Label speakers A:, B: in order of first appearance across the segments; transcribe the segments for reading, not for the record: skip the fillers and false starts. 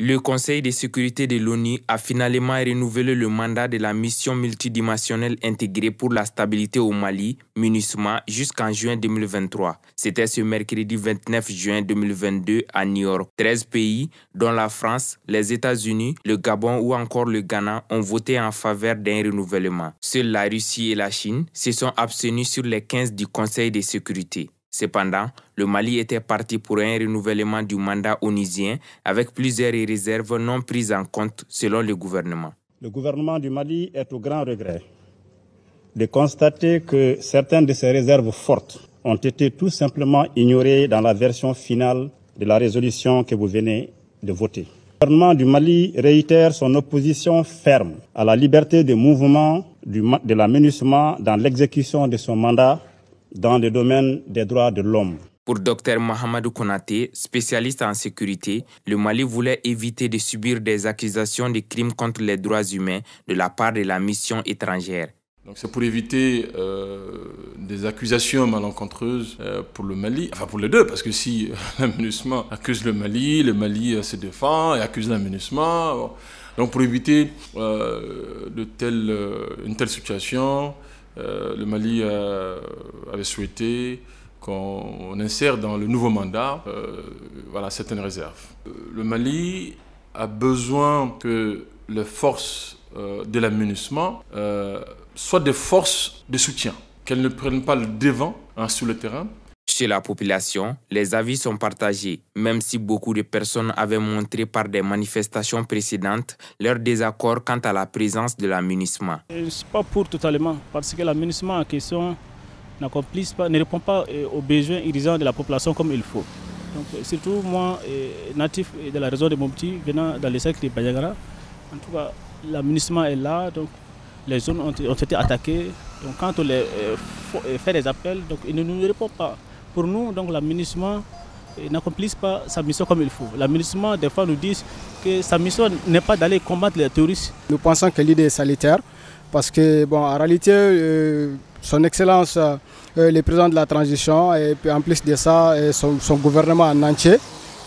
A: Le Conseil de sécurité de l'ONU a finalement renouvelé le mandat de la mission multidimensionnelle intégrée pour la stabilité au Mali, MINUSMA, jusqu'en juin 2023. C'était ce mercredi 29 juin 2022 à New York. 13 pays, dont la France, les États-Unis, le Gabon ou encore le Ghana, ont voté en faveur d'un renouvellement. Seules la Russie et la Chine se sont abstenus sur les 15 du Conseil de sécurité. Cependant, le Mali était parti pour un renouvellement du mandat onusien avec plusieurs réserves non prises en compte selon le gouvernement.
B: Le gouvernement du Mali est au grand regret de constater que certaines de ces réserves fortes ont été tout simplement ignorées dans la version finale de la résolution que vous venez de voter. Le gouvernement du Mali réitère son opposition ferme à la liberté de mouvement de la MINUSMA dans l'exécution de son mandat dans le domaine des droits de l'homme.
A: Pour Dr Mahamadou Konaté, spécialiste en sécurité, le Mali voulait éviter de subir des accusations de crimes contre les droits humains de la part de la mission étrangère.
C: Donc c'est pour éviter des accusations malencontreuses pour le Mali, enfin pour les deux, parce que si la MINUSMA accuse le Mali se défend et accuse la MINUSMA. Bon. Donc pour éviter une telle situation, le Mali avait souhaité qu'on insère dans le nouveau mandat certaines réserves. Le Mali a besoin que les forces de la MINUSMA soient des forces de soutien, qu'elles ne prennent pas le devant sur le terrain.
A: Chez la population, les avis sont partagés, même si beaucoup de personnes avaient montré par des manifestations précédentes leur désaccord quant à la présence de la MINUSMA.
D: Je ne suis pas pour totalement, parce que la MINUSMA en question ne répond pas aux besoins urgents de la population comme il faut. Donc, surtout moi, natif de la région de Mopti, venant dans les cercles de Bayagara, en tout cas, la MINUSMA est là, donc les zones ont été attaquées. Donc quand on les fait des appels, donc ils ne nous répondent pas. Pour nous, donc, la MINUSMA n'accomplisse pas sa mission comme il faut. La MINUSMA, des fois, nous dit que sa mission n'est pas d'aller combattre les terroristes.
E: Nous pensons que l'idée est salutaire parce que, en réalité, son Excellence, le président de la transition, et puis en plus de ça, son gouvernement en entier,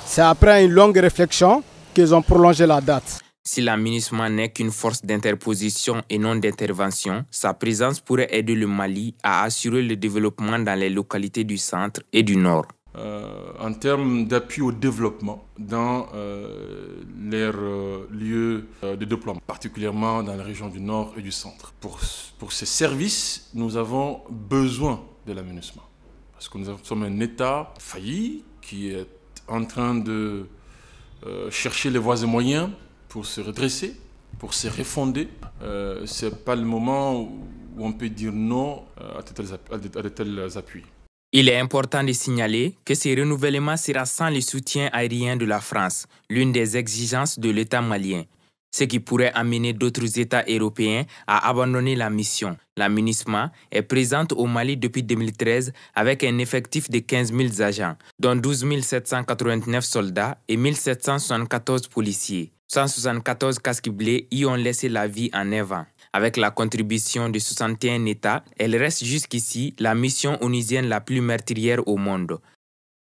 E: c'est après une longue réflexion qu'ils ont prolongé la date.
A: Si la MINUSMA n'est qu'une force d'interposition et non d'intervention, sa présence pourrait aider le Mali à assurer le développement dans les localités du centre et du nord.
C: En termes d'appui au développement dans leurs lieux de déploiement, particulièrement dans les régions du nord et du centre. Pour ces services, nous avons besoin de la MINUSMA. Parce que nous sommes un État failli qui est en train de chercher les voies et moyens pour se redresser, pour se refonder. Ce n'est pas le moment où on peut dire non à de tels appuis.
A: Il est important de signaler que ce renouvellement sera sans le soutien aérien de la France, l'une des exigences de l'État malien, ce qui pourrait amener d'autres États européens à abandonner la mission. La MINUSMA est présente au Mali depuis 2013 avec un effectif de 15 000 agents, dont 12 789 soldats et 1 774 policiers. 174 casques bleus y ont laissé la vie en 9 ans. Avec la contribution de 61 États, elle reste jusqu'ici la mission onusienne la plus meurtrière au monde.